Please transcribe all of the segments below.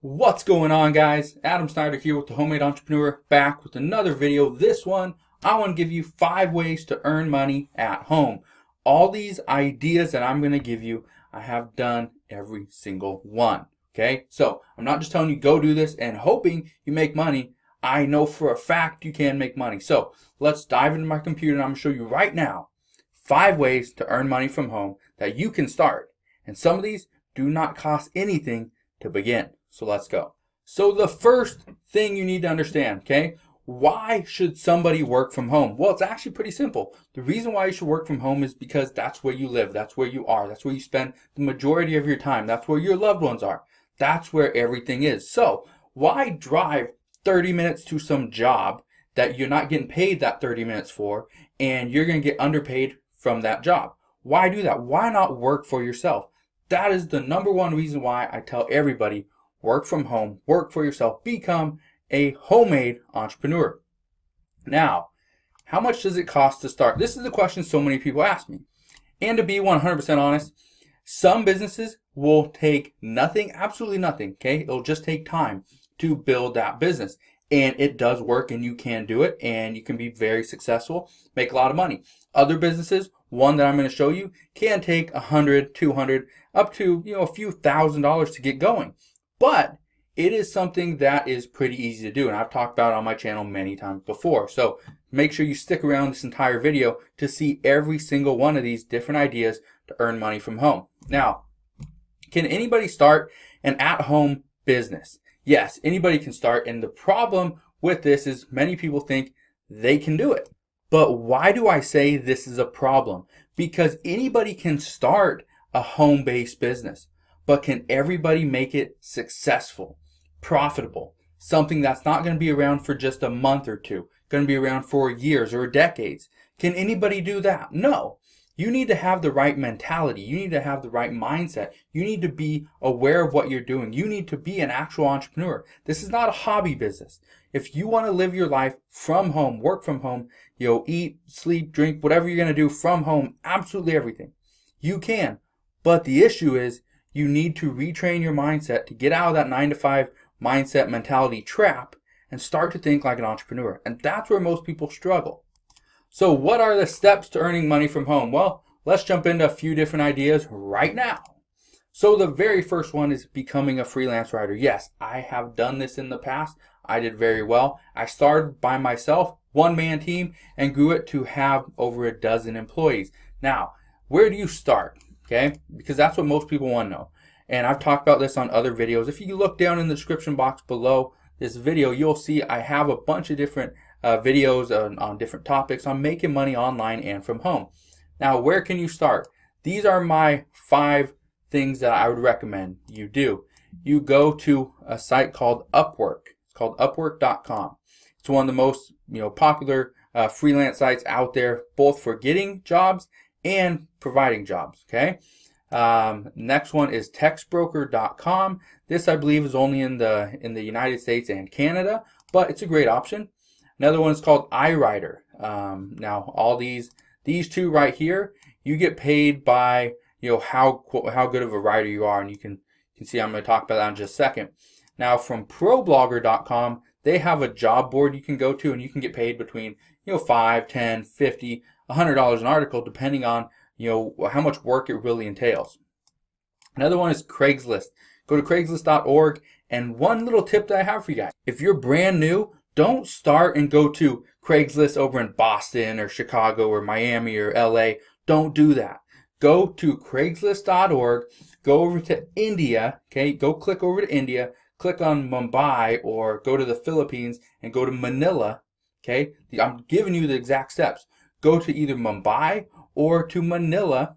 What's going on, guys? Adam Snyder here with the Homemade Entrepreneur, back with another video. This one, I want to give you 5 ways to earn money at home. All these ideas that I'm going to give you, I have done every single one. Okay, so I'm not just telling you go do this and hoping you make money. I know for a fact you can make money. So let's dive into my computer and I'm going to show you right now 5 ways to earn money from home that you can start. And some of these do not cost anything to begin. So let's go. So the first thing you need to understand, okay, why should somebody work from home? Well, it's actually pretty simple. The reason why you should work from home is because that's where you live, that's where you are, that's where you spend the majority of your time, that's where your loved ones are, that's where everything is. So why drive 30 minutes to some job that you're not getting paid that 30 minutes for, and you're going to get underpaid from that job? Why do that? Why not work for yourself? That is the number one reason why I tell everybody, work from home, work for yourself, become a homemade entrepreneur. Now, how much does it cost to start? This is the question so many people ask me. And to be 100% honest, some businesses will take nothing, absolutely nothing, okay? It'll just take time to build that business. And it does work and you can do it and you can be very successful, make a lot of money. Other businesses, one that I'm going to show you, can take $100, $200, up to a few $1,000s to get going. But it is something that is pretty easy to do, and I've talked about it on my channel many times before. So make sure you stick around this entire video to see every single one of these different ideas to earn money from home. Now, can anybody start an at-home business? Yes, anybody can start, and the problem with this is many people think they can do it. But why do I say this is a problem? Because anybody can start a home-based business. But can everybody make it successful, profitable, something that's not going to be around for just a month or two, going to be around for years or decades? Can anybody do that? No. You need to have the right mentality. You need to have the right mindset. You need to be aware of what you're doing. You need to be an actual entrepreneur. This is not a hobby business. If you want to live your life from home, work from home, eat, sleep, drink, whatever you're going to do from home, absolutely everything, you can. But the issue is, you need to retrain your mindset to get out of that 9-to-5 mindset mentality trap and start to think like an entrepreneur. And that's where most people struggle. So what are the steps to earning money from home? Well, let's jump into a few different ideas right now. So the very first one is becoming a freelance writer. Yes, I have done this in the past. I did very well. I started by myself, one-man team, and grew it to have over a dozen employees. Now, where do you start? Okay, because that's what most people want to know. And I've talked about this on other videos. If you look down in the description box below this video, you'll see I have a bunch of different videos on different topics on making money online and from home. Now, where can you start? These are my 5 things that I would recommend you do. You go to a site called Upwork. It's called Upwork.com. It's one of the most popular freelance sites out there, both for getting jobs and providing jobs. Okay. Next one is textbroker.com. This, I believe, is only in the United States and Canada, but it's a great option. Another one is called iWriter. Now, all these 2 right here, you get paid by how good of a writer you are, and you can see I'm going to talk about that in just a second. Now, from ProBlogger.com, they have a job board you can go to, and you can get paid between $5, $10, $50, $100 an article, depending on how much work it really entails. Another one is Craigslist. Go to Craigslist.org, and one little tip that I have for you guys: if you're brand new, don't start and go to Craigslist over in Boston or Chicago or Miami or LA. Don't do that. Go to Craigslist.org. Go over to India. Okay, go click over to India. Click on Mumbai, or go to the Philippines and go to Manila. Okay, I'm giving you the exact steps. Go to either Mumbai or to Manila,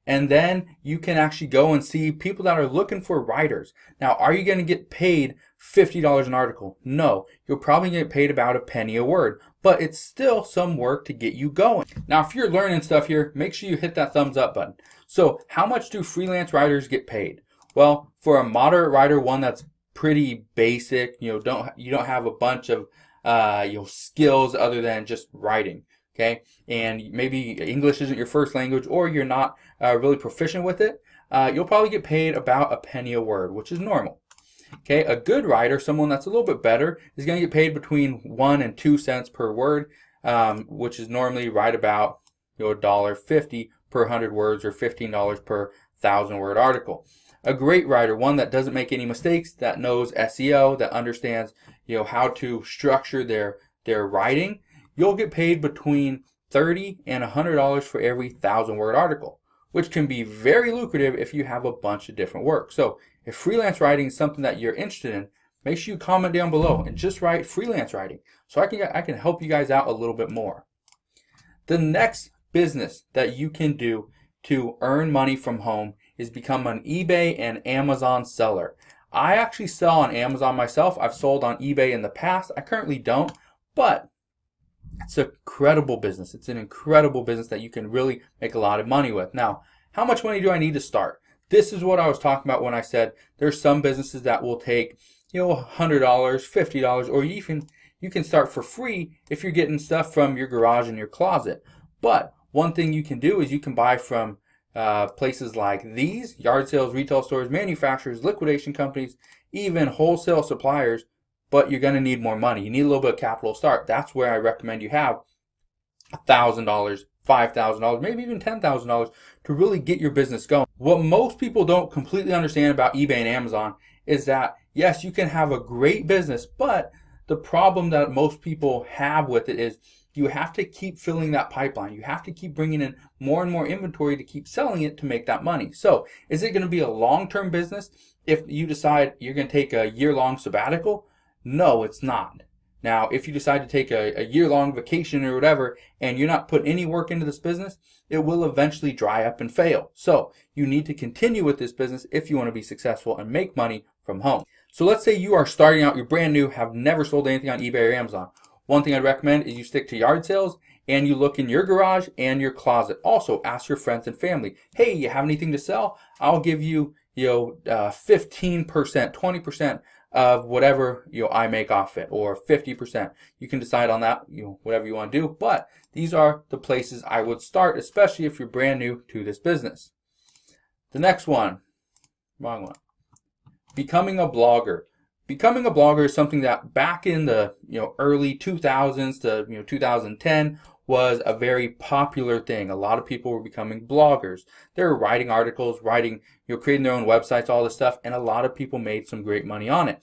and then you can actually go and see people that are looking for writers. Now, are you going to get paid $50 an article? No, you'll probably get paid about a penny a word, but it's still some work to get you going. Now, if you're learning stuff here, make sure you hit that thumbs up button. So how much do freelance writers get paid? Well, for a moderate writer, one that's pretty basic, you don't have a bunch of skills other than just writing. Okay, and maybe English isn't your first language, or you're not really proficient with it, you'll probably get paid about a penny a word, which is normal. Okay, a good writer, someone that's a little bit better, is going to get paid between 1 and 2 cents per word, which is normally right about $1.50 per 100 words or $15 per 1,000-word article. A great writer, one that doesn't make any mistakes, that knows SEO, that understands how to structure their writing, you'll get paid between $30 and $100 for every 1,000-word article, which can be very lucrative if you have a bunch of different work. So if freelance writing is something that you're interested in, make sure you comment down below and just write freelance writing so I can help you guys out a little bit more. The next business that you can do to earn money from home is become an eBay and Amazon seller. I actually sell on Amazon myself. I've sold on eBay in the past. I currently don't, but it's an incredible business. It's an incredible business that you can really make a lot of money with. Now, how much money do I need to start? This is what I was talking about when I said there's some businesses that will take $100, $50, or you can start for free if you're getting stuff from your garage and your closet. But one thing you can do is you can buy from places like these, yard sales, retail stores, manufacturers, liquidation companies, even wholesale suppliers, but you're going to need more money. You need a little bit of capital to start. That's where I recommend you have $1,000, $5,000, maybe even $10,000 to really get your business going. What most people don't completely understand about eBay and Amazon is that, yes, you can have a great business, but the problem that most people have with it is you have to keep filling that pipeline. You have to keep bringing in more and more inventory to keep selling it to make that money. So is it going to be a long-term business if you decide you're going to take a year-long sabbatical? No, it's not. Now, if you decide to take a year-long vacation or whatever, and you're not putting any work into this business, it will eventually dry up and fail. So you need to continue with this business if you want to be successful and make money from home. So let's say you are starting out, you're brand new, have never sold anything on eBay or Amazon. One thing I'd recommend is you stick to yard sales and you look in your garage and your closet. Also, ask your friends and family, hey, you have anything to sell? I'll give you, 15%, 20% of whatever I make off it, or 50%. You can decide on that, whatever you want to do. But these are the places I would start, especially if you're brand new to this business. The next one, wrong one. Becoming a blogger. Becoming a blogger is something that back in the early 2000s to 2010 was a very popular thing. A lot of people were becoming bloggers. They were writing articles, creating their own websites, all this stuff, and a lot of people made some great money on it.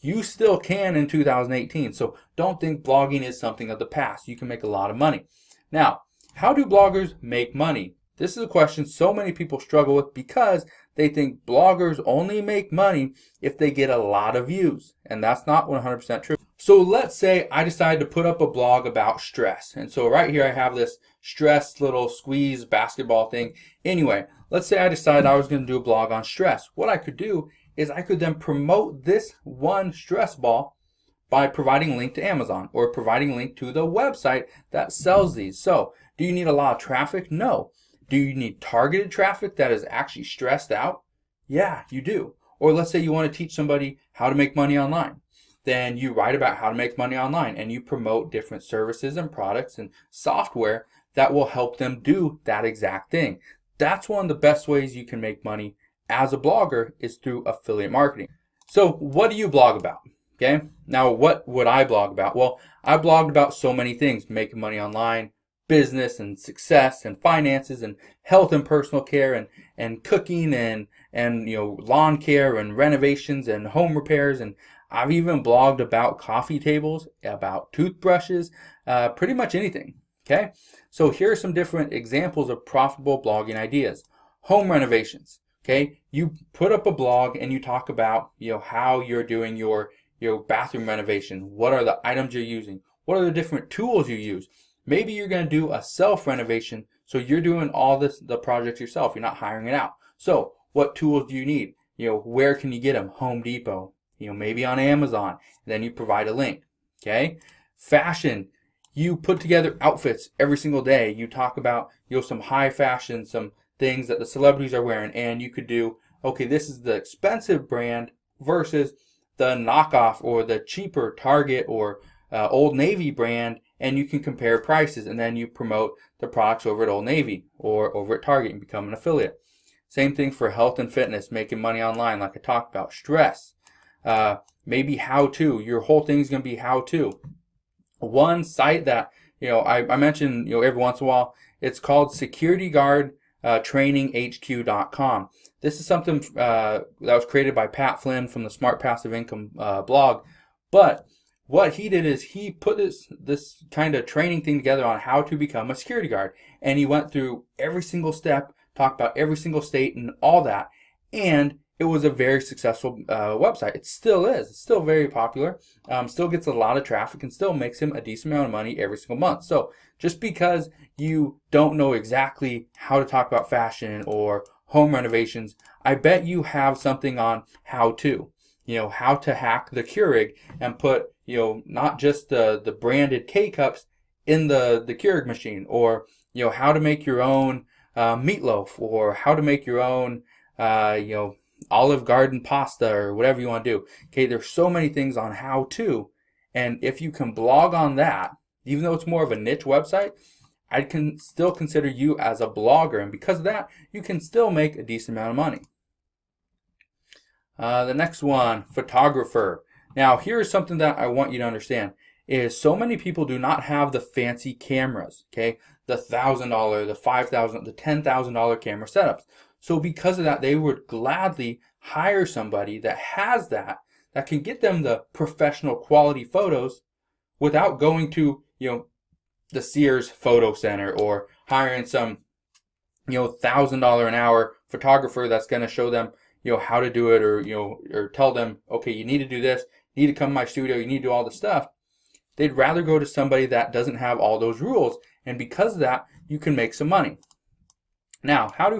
You still can in 2018, so don't think blogging is something of the past. You can make a lot of money. Now, how do bloggers make money? This is a question so many people struggle with because they think bloggers only make money if they get a lot of views, and that's not 100% true. So let's say I decided to put up a blog about stress, and so right here I have this stress little squeeze basketball thing. Anyway, let's say I decided I was going to do a blog on stress. What I could do is I could then promote this one stress ball by providing a link to Amazon or providing a link to the website that sells these. So do you need a lot of traffic? No. Do you need targeted traffic that is actually stressed out? Yeah, you do. Or let's say you want to teach somebody how to make money online. Then you write about how to make money online and you promote different services and products and software that will help them do that exact thing. That's one of the best ways you can make money as a blogger is through affiliate marketing. So what do you blog about? Okay. Now, what would I blog about? Well, I blogged about so many things: making money online, business and success and finances and health and personal care and cooking and lawn care and renovations and home repairs, and I've even blogged about coffee tables, about toothbrushes, pretty much anything. Okay, so here are some different examples of profitable blogging ideas. Home renovations. Okay, you put up a blog and you talk about how you're doing your bathroom renovation. What are the items you're using? What are the different tools you use? Maybe you're going to do a self-renovation, so you're doing all the projects yourself. You're not hiring it out. So what tools do you need? Where can you get them? Home Depot. Maybe on Amazon. Then you provide a link. Okay? Fashion. You put together outfits every single day. You talk about some high fashion, some things that the celebrities are wearing, and you could do, okay, this is the expensive brand versus the knockoff or the cheaper Target or Old Navy brand, and you can compare prices, and then you promote the products over at Old Navy or over at Target and become an affiliate. Same thing for health and fitness, making money online like I talked about. Stress. Maybe how-to. Your whole thing's going to be how-to. One site that I mention every once in a while, it's called securityguardtraininghq.com. This is something that was created by Pat Flynn from the Smart Passive Income blog. But what he did is he put this kind of training thing together on how to become a security guard. And he went through every single step, talked about every single state and all that. And it was a very successful website. It still is. It's still very popular. Still gets a lot of traffic and still makes him a decent amount of money every single month. So just because you don't know exactly how to talk about fashion or home renovations, I bet you have something on how to. How to hack the Keurig and put, not just the branded K-cups in the Keurig machine, or, how to make your own meatloaf, or how to make your own, Olive Garden pasta, or whatever you want to do. Okay, there's so many things on how to, and if you can blog on that, even though it's more of a niche website, I can still consider you as a blogger, and because of that, you can still make a decent amount of money. The next one, photographer. Now, here's something that I want you to understand, is so many people do not have the fancy cameras, okay? The $1,000, the $5,000, the $10,000 camera setups. So because of that, they would gladly hire somebody that has that can get them the professional quality photos without going to, the Sears Photo Center, or hiring some, $1,000 an hour photographer that's going to show them, how to do it, or tell them, okay, you need to do this, you need to come to my studio, you need to do all this stuff. They'd rather go to somebody that doesn't have all those rules, and because of that, you can make some money. Now, how do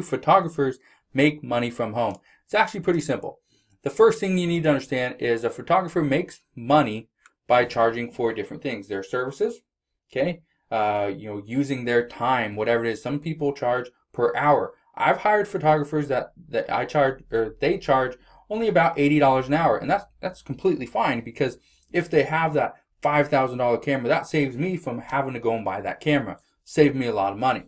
photographers make money from home? It's actually pretty simple. The first thing you need to understand is a photographer makes money by charging for different things. Their services, okay, using their time, whatever it is. Some people charge per hour. I've hired photographers that I charge, or they charge only about $80 an hour, and that's completely fine, because if they have that $5,000 camera, that saves me from having to go and buy that camera. Saved me a lot of money.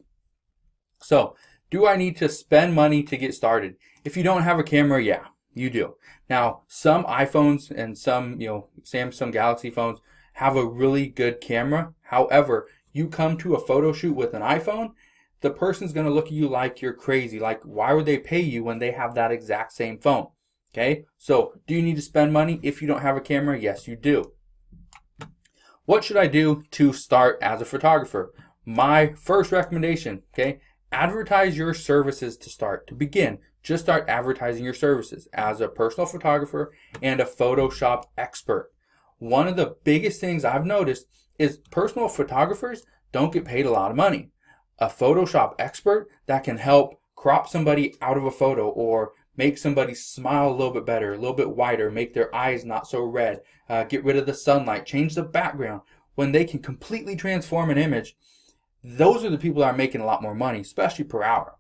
So, do I need to spend money to get started? If you don't have a camera, yeah, you do. Now, some iPhones and some, Samsung Galaxy phones have a really good camera. However, you come to a photo shoot with an iPhone, the person's going to look at you like you're crazy. Like, why would they pay you when they have that exact same phone? Okay, so do you need to spend money if you don't have a camera? Yes, you do. What should I do to start as a photographer? My first recommendation, okay, advertise your services to start. To begin, just start advertising your services as a personal photographer and a Photoshop expert. One of the biggest things I've noticed is personal photographers don't get paid a lot of money. A Photoshop expert that can help crop somebody out of a photo, or make somebody smile a little bit better, a little bit wider, make their eyes not so red, get rid of the sunlight, change the background. When they can completely transform an image, those are the people that are making a lot more money, especially per hour.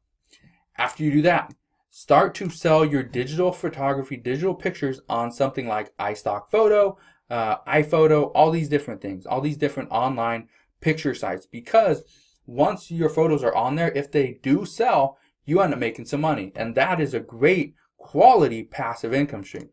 After you do that, start to sell your digital photography, digital pictures on something like iStock Photo, iPhoto, all these different things, all these different online picture sites, because once your photos are on there, if they do sell, you end up making some money, and that is a great quality passive income stream.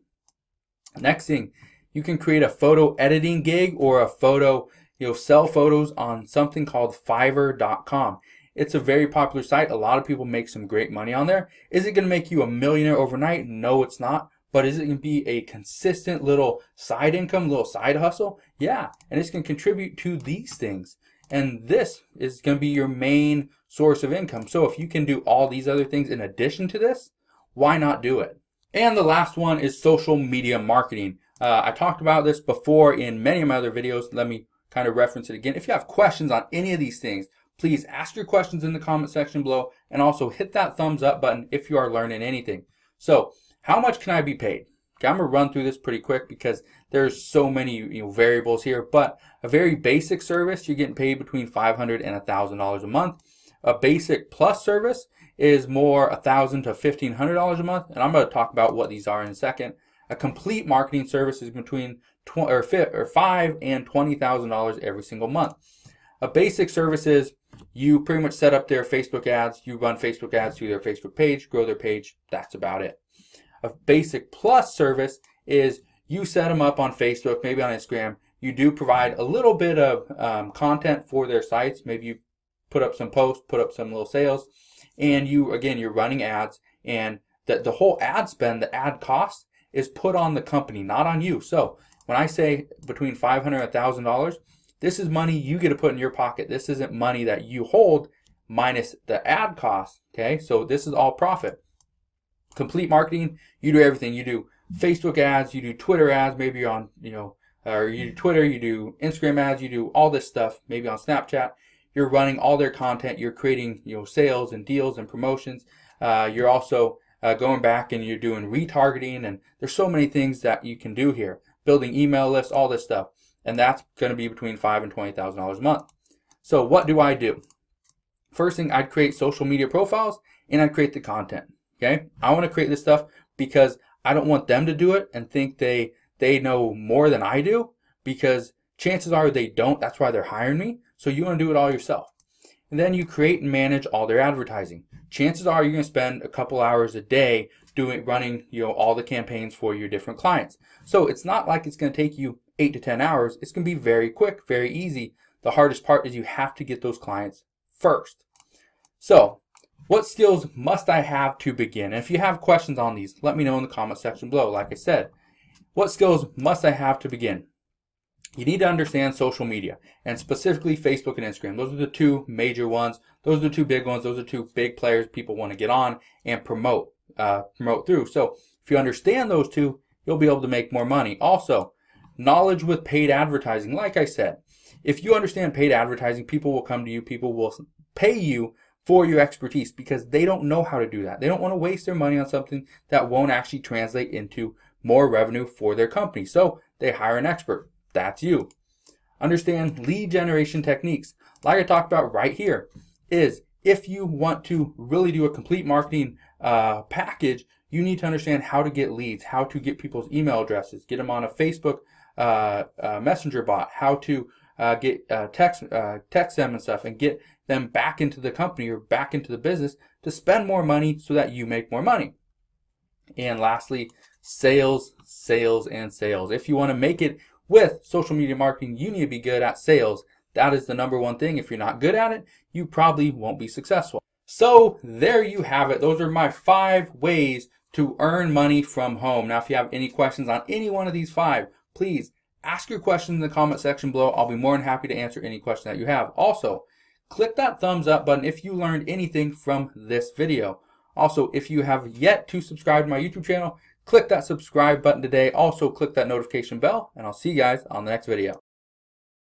Next thing, you can create a photo editing gig, or a photo, sell photos on something called Fiverr.com. It's a very popular site. A lot of people make some great money on there. Is it going to make you a millionaire overnight? No, it's not. But is it going to be a consistent little side income, little side hustle? Yeah, and it's going to contribute to these things. And this is going to be your main source of income. So if you can do all these other things in addition to this, why not do it? And the last one is social media marketing. I talked about this before in many of my other videos. Let me kind of reference it again. If you have questions on any of these things, please ask your questions in the comment section below, and also hit that thumbs up button if you are learning anything. So, how much can I be paid? Okay, I'm going to run through this pretty quick because there's so many variables here, but a very basic service, you're getting paid between $500 and $1,000 a month. A basic plus service is more $1,000 to $1,500 a month, and I'm going to talk about what these are in a second. A complete marketing service is between $5,000 and $20,000 every single month. A basic service is you pretty much set up their Facebook ads, you run Facebook ads to their Facebook page, grow their page, that's about it. A basic plus service is you set them up on Facebook, maybe on Instagram. You do provide a little bit of content for their sites. Maybe you put up some posts, put up some little sales, and you're running ads, and the whole ad spend, the ad cost is put on the company, not on you. So when I say between $500 and $1,000, this is money you get to put in your pocket. This isn't money that you hold minus the ad cost. Okay, so this is all profit. Complete marketing, you do everything. You do Facebook ads, you do Twitter ads, maybe you're on, or you do Twitter, you do Instagram ads, you do all this stuff, maybe on Snapchat. You're running all their content, you're creating, sales and deals and promotions. You're also going back and you're doing retargeting, and there's so many things that you can do here. Building email lists, all this stuff. And that's going to be between $5,000 and $20,000 a month. So what do I do? First thing, I'd create social media profiles and I'd create the content. Okay, I want to create this stuff because I don't want them to do it and think they know more than I do, because chances are they don't. That's why they're hiring me. So you want to do it all yourself. And then you create and manage all their advertising. Chances are you're going to spend a couple hours a day running all the campaigns for your different clients. So it's not like it's going to take you 8 to 10 hours. It's going to be very quick, very easy. The hardest part is you have to get those clients first. So what skills must I have to begin? And if you have questions on these, let me know in the comment section below. Like I said, what skills must I have to begin? You need to understand social media, and specifically Facebook and Instagram. Those are the two major ones. Those are the two big ones. Those are two big players people want to get on and promote through. So if you understand those two, you'll be able to make more money. Also, knowledge with paid advertising. Like I said, if you understand paid advertising, people will come to you. People will pay you for your expertise because they don't know how to do that. They don't want to waste their money on something that won't actually translate into more revenue for their company. So they hire an expert. That's you. Understand lead generation techniques. Like I talked about right here, is if you want to really do a complete marketing package, you need to understand how to get leads, how to get people's email addresses, get them on a Facebook messenger bot, how to get text them and stuff, and get them back into the company or back into the business to spend more money so that you make more money. And lastly, sales, sales, and sales. If you want to make it with social media marketing, you need to be good at sales. That is the number one thing. If you're not good at it, you probably won't be successful. So there you have it. Those are my 5 ways to earn money from home. Now, if you have any questions on any one of these 5, please ask your questions in the comment section below. I'll be more than happy to answer any question that you have. Also, click that thumbs up button if you learned anything from this video. Also, if you have yet to subscribe to my YouTube channel, click that subscribe button today. Also, click that notification bell, and I'll see you guys on the next video.